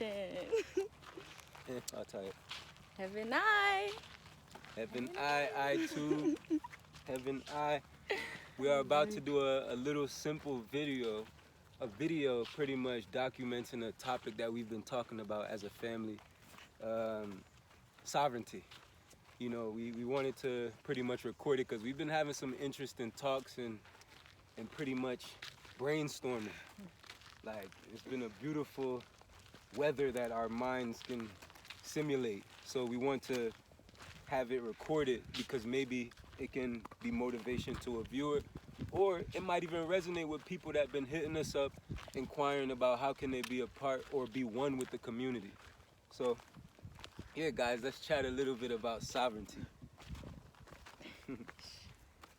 introduction. I'll tell you. Heaven I. Heaven I too. Heaven I. We are about to do a little simple video. A video pretty much documenting a topic that we've been talking about as a family. Sovereignty. You know, we wanted to pretty much record it because we've been having some interesting talks and pretty much brainstorming. Like, it's been a beautiful weather that our minds can simulate. So we want to have it recorded because maybe it can be motivation to a viewer, or it might even resonate with people that have been hitting us up, inquiring about how can they be a part or be one with the community. So, yeah, guys, let's chat a little bit about sovereignty.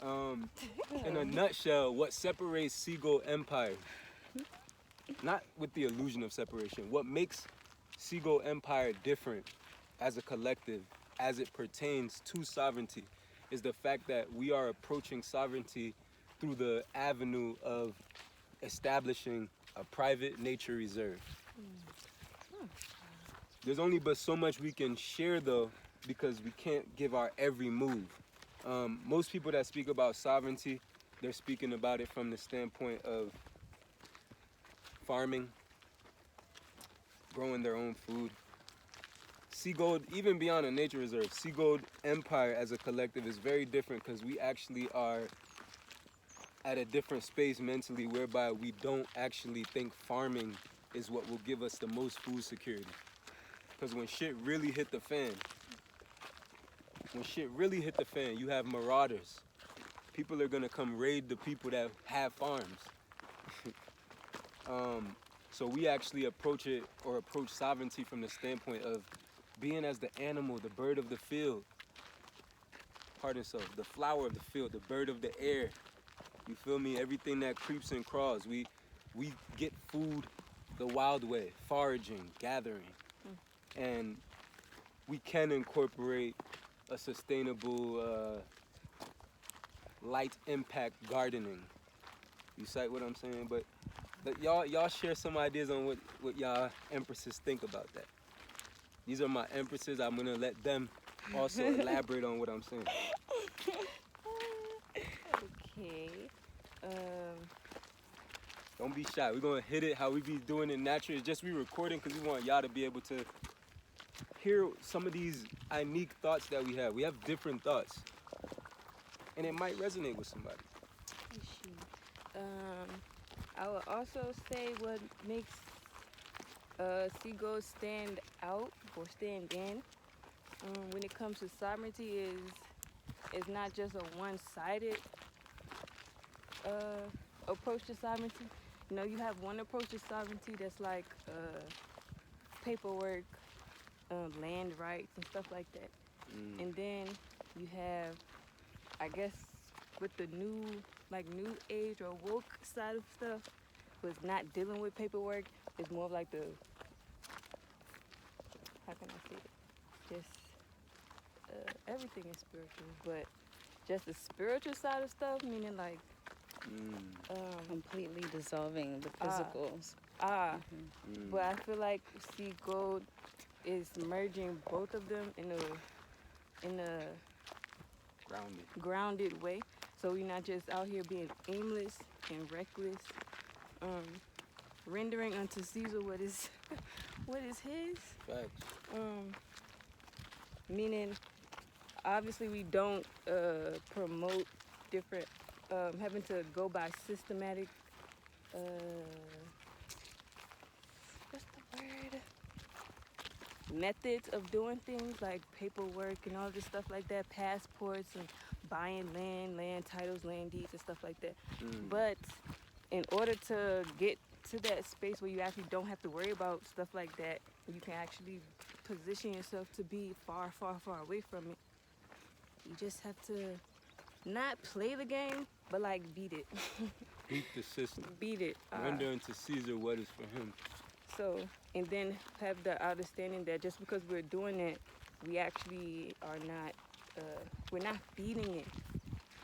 In a nutshell, what separates Seagull Empire, not with the illusion of separation, what makes Seagull Empire different as a collective as it pertains to sovereignty is the fact that we are approaching sovereignty through the avenue of establishing a private nature reserve. There's only but so much we can share though, because we can't give our every move. Most people that speak about sovereignty, they're speaking about it from the standpoint of farming, growing their own food. Seagold, even beyond a nature reserve, Seagold Empire as a collective is very different because we actually are at a different space mentally whereby we don't actually think farming is what will give us the most food security. Because when shit really hit the fan, you have marauders. People are gonna come raid the people that have farms. So we actually approach sovereignty from the standpoint of being as the animal, the bird of the field. Pardon self, the flower of the field, the bird of the air. You feel me? Everything that creeps and crawls. We get food the wild way, foraging, gathering. And we can incorporate a sustainable light impact gardening. You cite what I'm saying? But y'all share some ideas on what y'all empresses think about that. These are my empresses. I'm gonna let them also elaborate on what I'm saying. Okay. Don't be shy. We're gonna hit it how we be doing it naturally. It's just we recording because we want y'all to be able to hear some of these unique thoughts that we have. We have different thoughts, and it might resonate with somebody. I would also say what makes Seagull stand out or stand in when it comes to sovereignty is not just a one-sided approach to sovereignty. You know, you have one approach to sovereignty that's like paperwork, land rights, and stuff like that. And then you have, I guess, with the new age or woke side of stuff, was not dealing with paperwork. It's more of like the, how can I say it? Just everything is spiritual, but just the spiritual side of stuff, meaning like completely dissolving the physicals. But I feel like Seagold is merging both of them in a grounded way. So we're not just out here being aimless and reckless, rendering unto Caesar what is his. Facts. Meaning, obviously we don't promote different having to go by systematic. What's the word? Methods of doing things like paperwork and all this stuff like that, passports and buying land titles, land deeds and stuff like that. But in order to get to that space where you actually don't have to worry about stuff like that, you can actually position yourself to be far away from it. You just have to not play the game, but like beat it. Beat the system. Beat it. Render unto Caesar what is for him. So, and then have the understanding that just because we're doing it, we actually are not, we're not feeding it.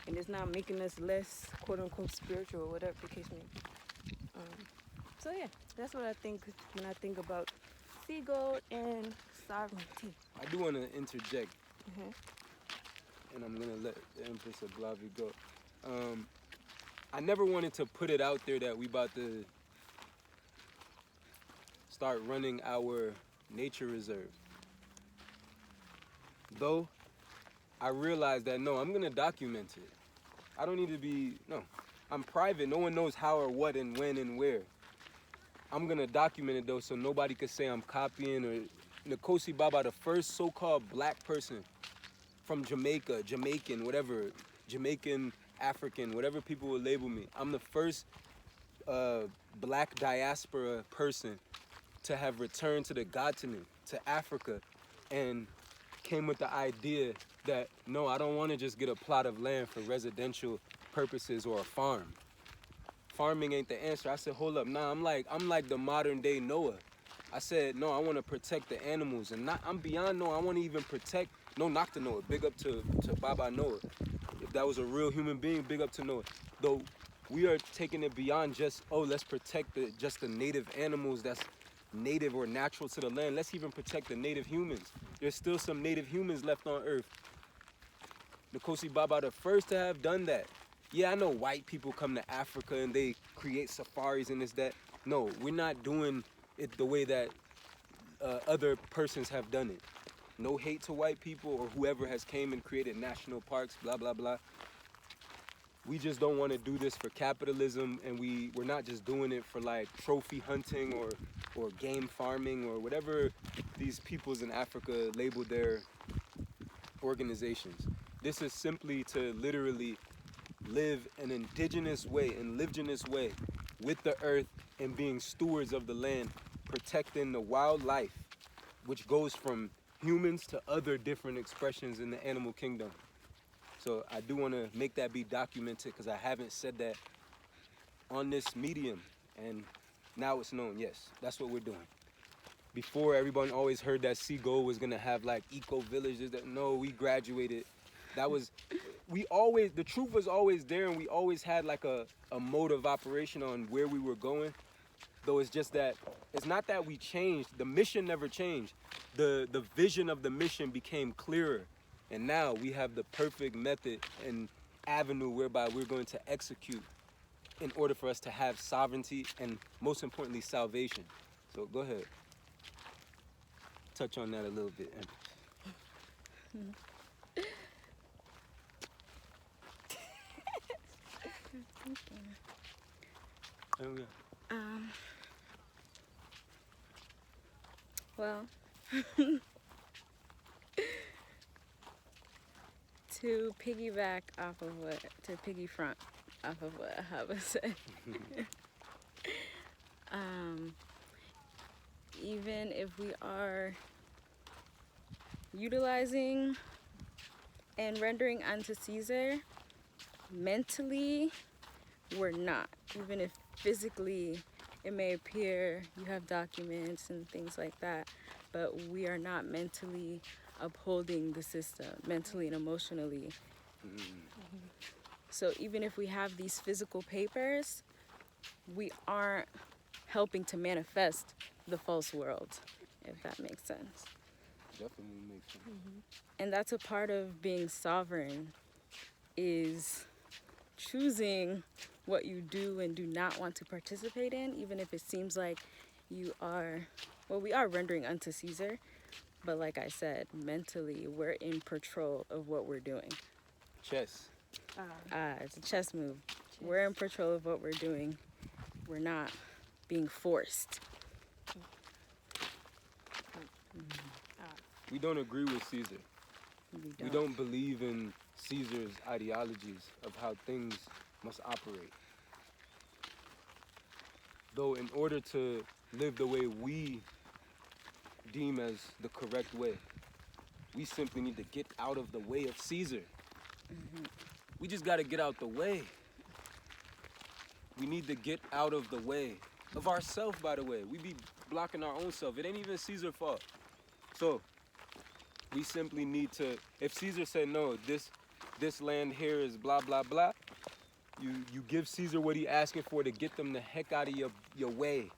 And it's not making us less, quote unquote, spiritual or whatever the case may be. So yeah, that's what I think when I think about seagull and sovereignty. I do want to interject, Mhm. and I'm gonna let the Empress of Blavi go. I never wanted to put it out there that we about to start running our nature reserve. Though I realized that no, I'm gonna document it. I don't need to be no. I'm private. No one knows how or what and when and where. I'm gonna document it though, so nobody could say I'm copying or Nkosi Baba, the first so-called black person from Jamaica, Jamaican, whatever, Jamaican, African, whatever people will label me. I'm the first black diaspora person to have returned to the continent, to Africa, and came with the idea that no, I don't want to just get a plot of land for residential purposes or a farm. Farming ain't the answer. I said, hold up, nah, I'm like the modern day Noah. I said, no, I want to protect the animals, and I'm beyond Noah. I want to even protect. No knock to Noah. Big up to Baba Noah. If that was a real human being, big up to Noah. Though we are taking it beyond just let's protect just the native animals that's native or natural to the land. Let's even protect the native humans. There's still some native humans left on Earth. Nkosi Baba the first to have done that. Yeah, I know white people come to Africa and they create safaris and this, that. No, we're not doing it the way that other persons have done it. No hate to white people or whoever has came and created national parks, blah, blah, blah. We just don't want to do this for capitalism, and we're not just doing it for like trophy hunting or game farming or whatever these peoples in Africa label their organizations. This is simply to literally live an indigenous way, with the earth and being stewards of the land, protecting the wildlife, which goes from humans to other different expressions in the animal kingdom. So I do want to make that be documented because I haven't said that on this medium, and now it's known. Yes, that's what we're doing. Before, everyone always heard that Seagull was gonna have like eco villages. That no, we graduated. That was, the truth was always there, and we always had like a mode of operation on where we were going. Though it's just that, it's not that we changed, the mission never changed. The vision of the mission became clearer. And now we have the perfect method and avenue whereby we're going to execute in order for us to have sovereignty and most importantly, salvation. So go ahead. Touch on that a little bit, Empress. Oh, yeah. Well, to piggyback off of front off of what Hava said, even if we are utilizing and rendering unto Caesar, mentally, we're not. Even if physically it may appear you have documents and things like that, but we are not mentally upholding the system, mentally and emotionally. So even if we have these physical papers, we aren't helping to manifest the false world, if that makes sense. Definitely makes sense. And that's a part of being sovereign, is choosing what you do and do not want to participate in, even if it seems like you are, well, we are rendering unto Caesar, but like I said, mentally, we're in control of what we're doing. Chess. It's a chess move. We're in control of what we're doing. We're not being forced. We don't agree with Caesar. We don't believe in Caesar's ideologies of how things must operate. Though in order to live the way we deem as the correct way, we simply need to get out of the way of Caesar. We just got to get out the way. We need to get out of the way of ourselves, by the way. We be blocking our own self. It ain't even Caesar's fault. So we simply need to, if Caesar said, no, this land here is blah, blah, blah, you give Caesar what he asking for to get them the heck out of your way.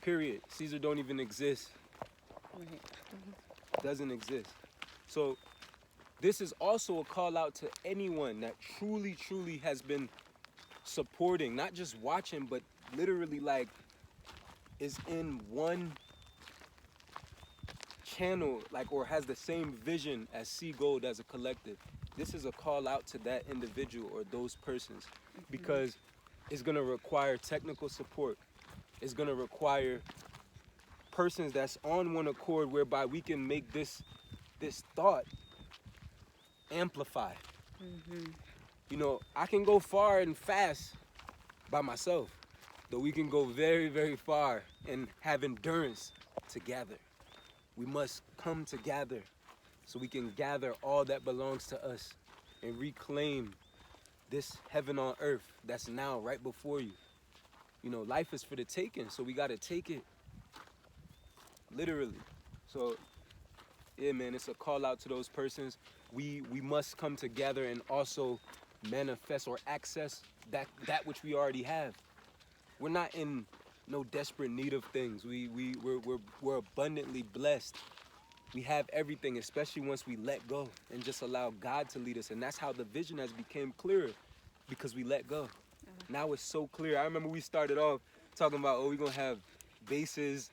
Period. Caesar don't even exist. Right. Doesn't exist. So this is also a call out to anyone that truly, truly has been supporting, not just watching, but literally like is in one channel, like, or has the same vision as Sea Gold as a collective. This is a call out to that individual or those persons, because it's gonna require technical support. It's gonna require persons that's on one accord, whereby we can make this thought amplify. You know, I can go far and fast by myself, but we can go very, very far and have endurance together. We must come together so we can gather all that belongs to us and reclaim this heaven on earth that's now right before you. You know, life is for the taking, so we gotta take it literally. So yeah, man, it's a call out to those persons. We must come together and also manifest or access that which we already have. We're not in no desperate need of things. We're abundantly blessed. We have everything, especially once we let go and just allow God to lead us. And that's how the vision has become clearer, because we let go. Now it's so clear. I remember we started off talking about, oh, we're gonna have bases.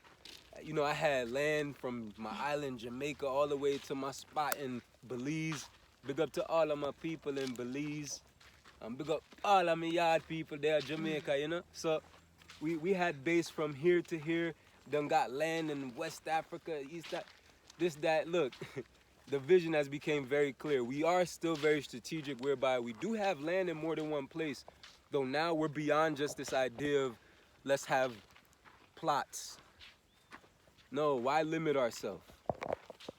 You know, I had land from my island, Jamaica, all the way to my spot in Belize. Big up to all of my people in Belize. Big up all of my yard people there, Jamaica, you know. So we had base from here to here. Done got land in West Africa, East Africa, this, that. Look, the vision has become very clear. We are still very strategic, whereby we do have land in more than one place. Though now we're beyond just this idea of let's have plots. No, why limit ourselves?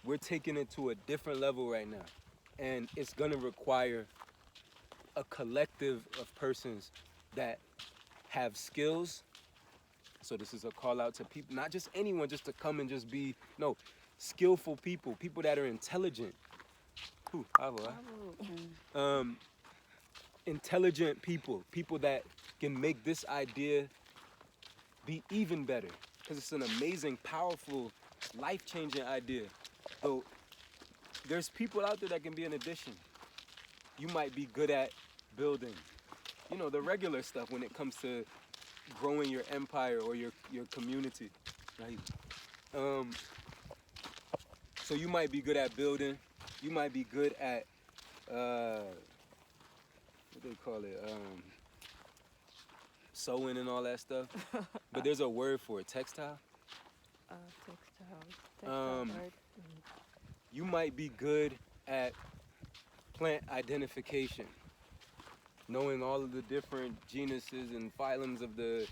We're taking it to a different level right now. And it's gonna require a collective of persons that have skills. So this is a call out to people, not just anyone just to come and just be, no, skillful people, people that are intelligent. Intelligent people, people that can make this idea be even better, because it's an amazing, powerful, life-changing idea. So there's people out there that can be an addition. You might be good at building, you know, the regular stuff when it comes to growing your empire or your community, right? So you might be good at building. You might be good at what do they call it? Sewing and all that stuff. But there's a word for it, textile. Textile art. You might be good at plant identification, knowing all of the different genuses and phylums of the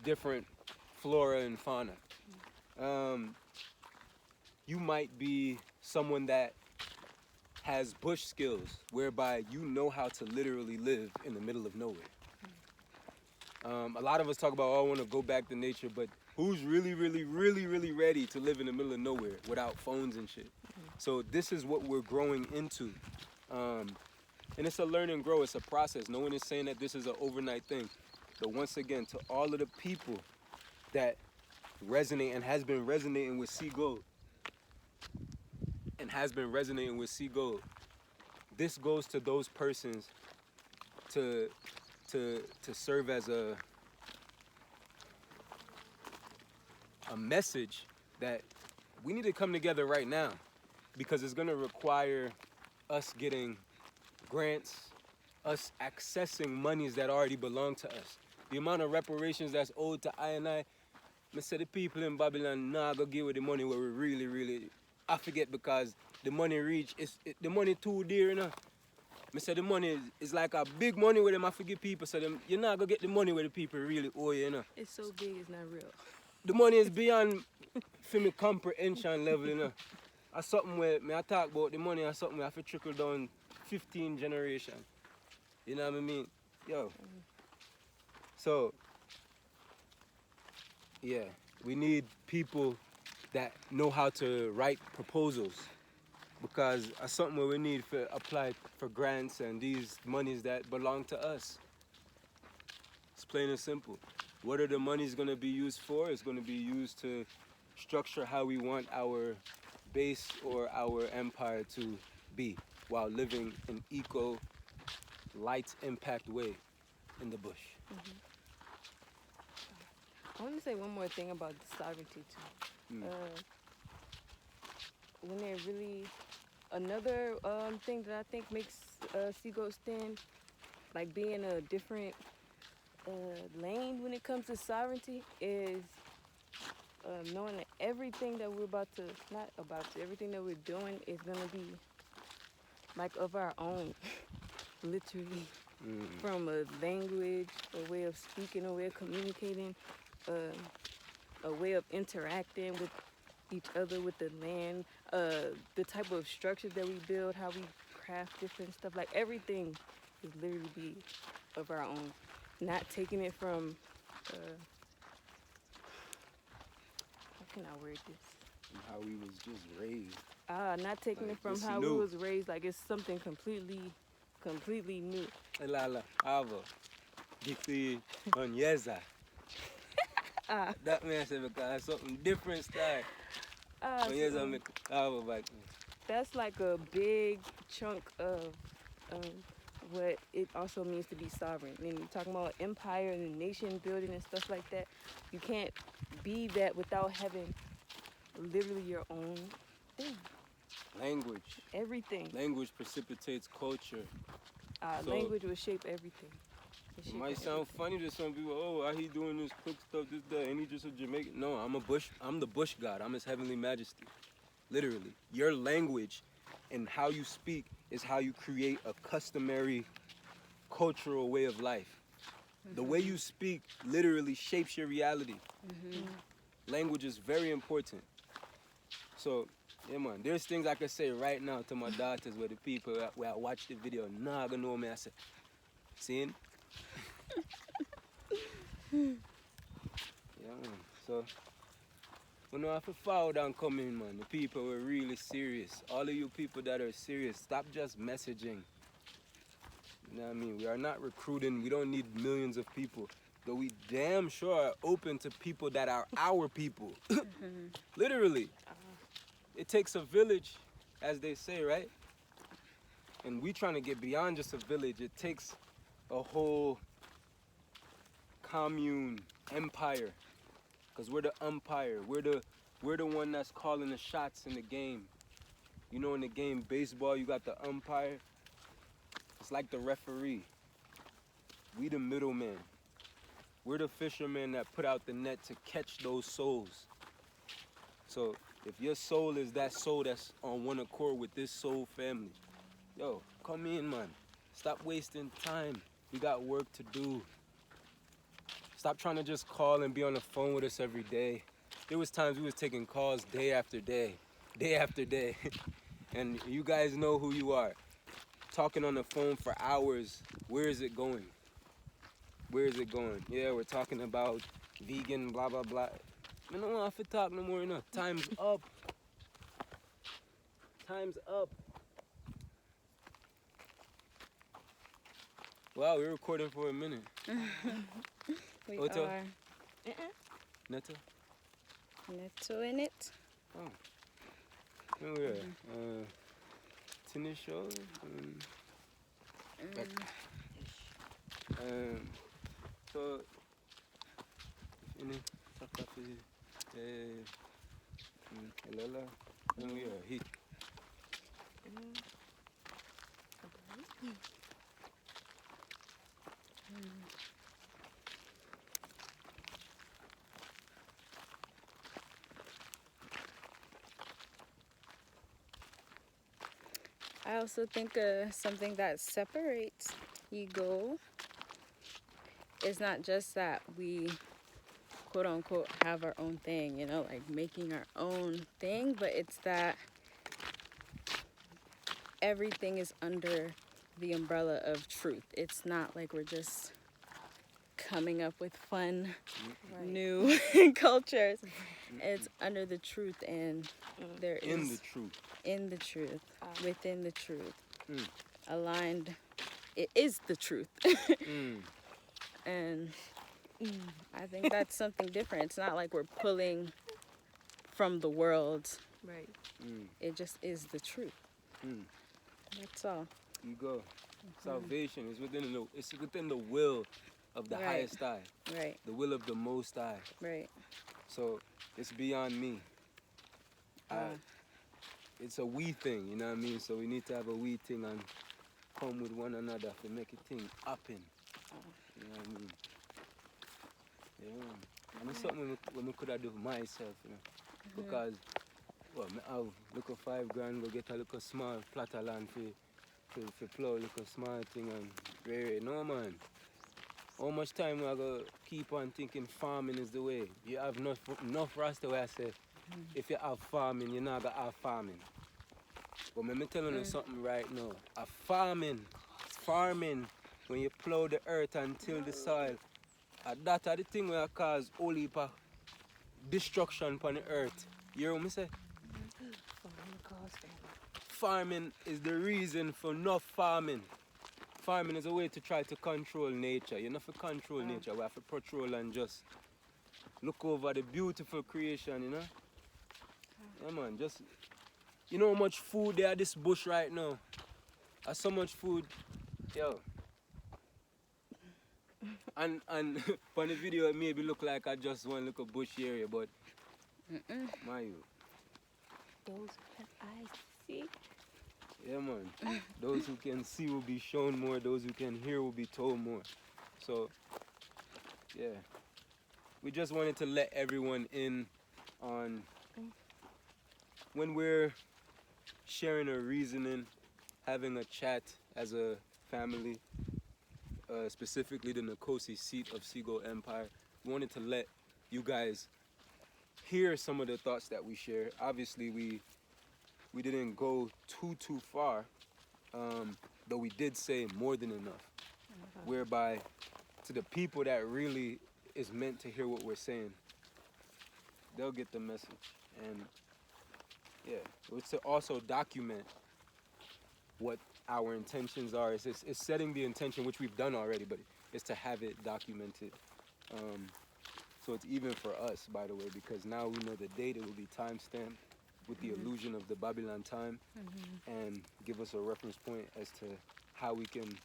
different flora and fauna. You might be someone that has bush skills, whereby you know how to literally live in the middle of nowhere. A lot of us talk about, oh, I want to go back to nature, but who's really, really, really, really ready to live in the middle of nowhere without phones and shit? So this is what we're growing into. And it's a learn and grow, it's a process. No one is saying that this is an overnight thing. But once again, to all of the people that resonate and has been resonating with Sea Gold, this goes to those persons to serve as a message that we need to come together right now, because it's going to require us getting grants, us accessing monies that already belong to us. The amount of reparations that's owed to I say the people in Babylon nah go give with the money where we really, really, I forget, because the money reach, the money too dear, you know. I say the money is like a big money where them I forget people, so them, you're not gonna get the money where the people really owe you, you know. It's so big, it's not real. The money is beyond for me comprehension level, you know. That's something where I talk about the money and something where I have to trickle down 15 generations. You know what I mean? Yo. So, yeah, we need people that know how to write proposals, because that's something where we need to apply for grants and these monies that belong to us. It's plain and simple. What are the monies going to be used for? It's going to be used to structure how we want our base or our empire to be while living an eco, light impact way in the bush. I want to say one more thing about the sovereignty too. Mm. When they're really another thing that I think makes Seagoat stand, like being a different lane when it comes to sovereignty, is knowing that everything that we're everything that we're doing is gonna be like of our own, literally. From a language, a way of speaking, a way of communicating, a way of interacting with each other, with the land, the type of structures that we build, how we craft different stuff. Like everything is literally be of our own, not taking it from. How can I word this? How we was just raised. Not taking Like, it from it's how new. we was raised. Like it's something completely new. Lala, Ava, Giti, Onyeza. That man said because something different style. Onyeza make Ava back. That's like a big chunk of what it also means to be sovereign. And you're talking about empire and nation building and stuff like that. You can't be that without having literally your own thing. Language. Everything. Language precipitates culture. So- Language will shape everything. It might sound funny to some people. Oh, why he doing this quick stuff, this, that, and he just a Jamaican. No, I'm the bush god. I'm his heavenly majesty. Literally. Your language and how you speak is how you create a customary cultural way of life. The way you speak literally shapes your reality. Language is very important. So, yeah, man, there's things I can say right now to my daughters where the people where I watch the video, nah, gonna know me. I say, seeing? Yeah, man. So, we know have to follow down coming, man. The people were really serious. All of you people that are serious, stop just messaging. You know what I mean? We are not recruiting. We don't need millions of people. But we damn sure are open to people that are our people. Literally. It takes a village, as they say, right? And we trying to get beyond just a village. It takes a whole commune, empire. Because we're the umpire. We're the one that's calling the shots in the game. You know, in the game baseball, you got the umpire. It's like the referee. We the middleman. We're the fishermen that put out the net to catch those souls. So if your soul is that soul that's on one accord with this soul family, yo, come in, man. Stop wasting time. We got work to do. Stop trying to just call and be on the phone with us every day. There was times we was taking calls day after day, day after day. And you guys know who you are. Talking on the phone for hours. Where is it going? Where is it going? Yeah, we're talking about vegan, blah, blah, blah. I don't want to talk no more enough. Time's up. Time's up. Wow, we're recording for a minute. We Oto? are Netta? Neto in it. Oh. Where we at? Tinisho? So, ini sakafi elala and we are hit. I also think something that separates ego is not just that we quote unquote have our own thing, you know, like making our own thing, but it's that everything is under the umbrella of truth. It's not like we're just coming up with fun, new cultures. It's under the truth, and there is In the truth. in the truth, within the truth, aligned. It is the truth. And I think that's something different. It's not like we're pulling from the world. Right. It just is the truth. Mm. That's all. You go. Salvation is within the will of the Right. highest I, Right. the will of the Most High. Right. So it's beyond me. It's a we thing, you know what I mean? So we need to have a we thing and come with one another to make a thing happen. You know what I mean? Yeah. And it's something we could have do for myself, you know. Because, well, I have little $5,000, go get a little small plot of land for plow, little small thing and rear it. No, man. How much time I go keep on thinking farming is the way? You have enough rasta where I say, if you have farming, you're not going to have farming. But let me tell you something right now. A farming, when you plow the earth and till the soil, that are the thing where cause whole heap of destruction upon the earth. You hear what me say? Farming is the reason for enough farming. Farming is a way to try to control nature. You don't have to control nature, we have to patrol and just look over the beautiful creation, you know? Yeah, man, just, you know how much food there at this bush right now? There's so much food, yo. And on the video, it maybe look like I just one little bush area, but my you. Those who have eyes to see. Yeah, man. Those who can see will be shown more. Those who can hear will be told more. So, yeah. We just wanted to let everyone in on when we're sharing a reasoning, having a chat as a family, specifically the Nkosi seat of Seagull Empire. We wanted to let you guys hear some of the thoughts that we share. Obviously, we didn't go too far, though we did say more than enough. Whereby, to the people that really is meant to hear what we're saying, they'll get the message. And yeah, it's to also document what our intentions are. It's setting the intention, which we've done already, but it's to have it documented. So it's even for us, by the way, because now we know the date. It will be time-stamped with the illusion of the Babylon time, and give us a reference point as to how we can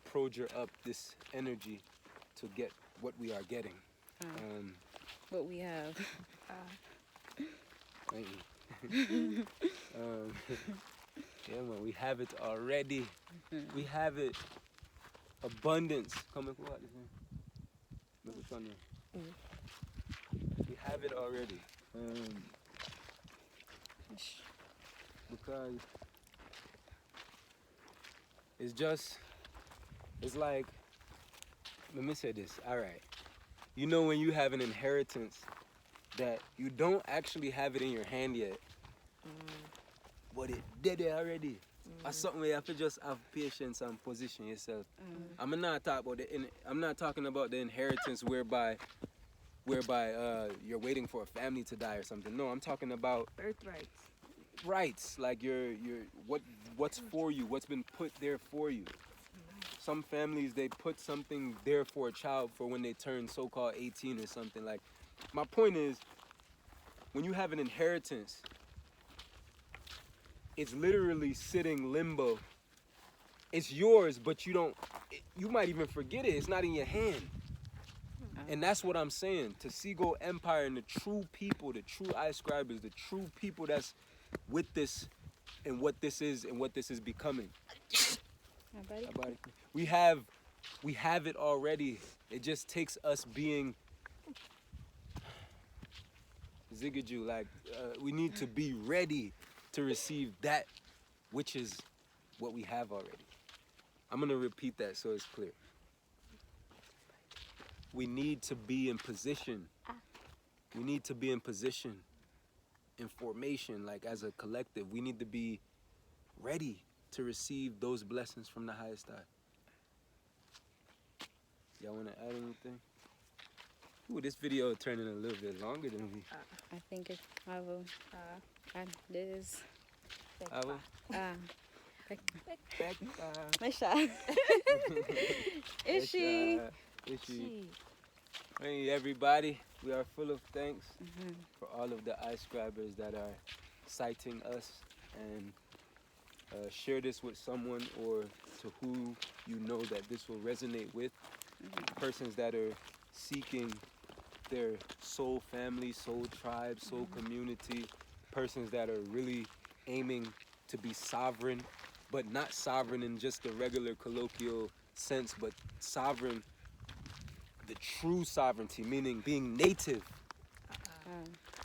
project up this energy to get what we are getting. What we have. Thank you. Yeah, man, we have it already. We have it. Abundance. Come and what is it? Look what's on there. We have it already. Because it's like, let me say this, all right. You know when you have an inheritance that you don't actually have it in your hand yet, but it did it already. That's something where you have to just have patience and position yourself. I'm not talking about the inheritance whereby you're waiting for a family to die or something. No, I'm talking about Birthrights. rights, like what's for you, what's been put there for you. Some families, they put something there for a child for when they turn so-called 18 or something. Like, my point is, when you have an inheritance, it's literally sitting limbo. It's yours, but you might even forget it. It's not in your hand. And that's what I'm saying. To Seagull Empire and the true people, the true iScribers, the true people that's with this and what this is and what this is becoming. We have it already. It just takes us being zigaju, like we need to be ready to receive that which is what we have already. I'm gonna repeat that so it's clear. We need to be in position. We need to be in position, in formation, like as a collective. We need to be ready to receive those blessings from the highest I. Y'all want to add anything? Ooh, this video is turning a little bit longer than we. I think I will. This. I will. Misha. Is she? Hey, everybody. We are full of thanks for all of the eye scribers that are citing us, and share this with someone or to who you know that this will resonate with. Persons that are seeking their soul family, soul tribe, soul community. Persons that are really aiming to be sovereign, but not sovereign in just the regular colloquial sense, but sovereign, the true sovereignty, meaning being native.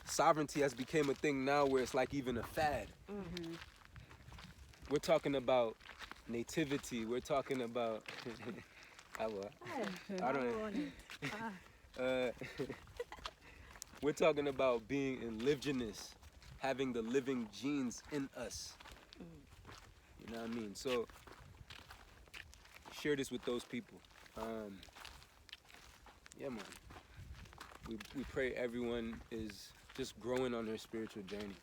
Sovereignty has become a thing now where it's like even a fad. We're talking about nativity. We're talking about I don't know. We're talking about being in liveliness, having the living genes in us. You know what I mean? So share this with those people. Yeah, man. We pray everyone is just growing on their spiritual journey.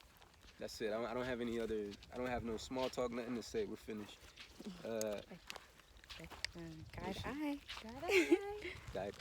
That's it. I don't have any other. I don't have no small talk, nothing to say. We're finished. Guide eye. Guide.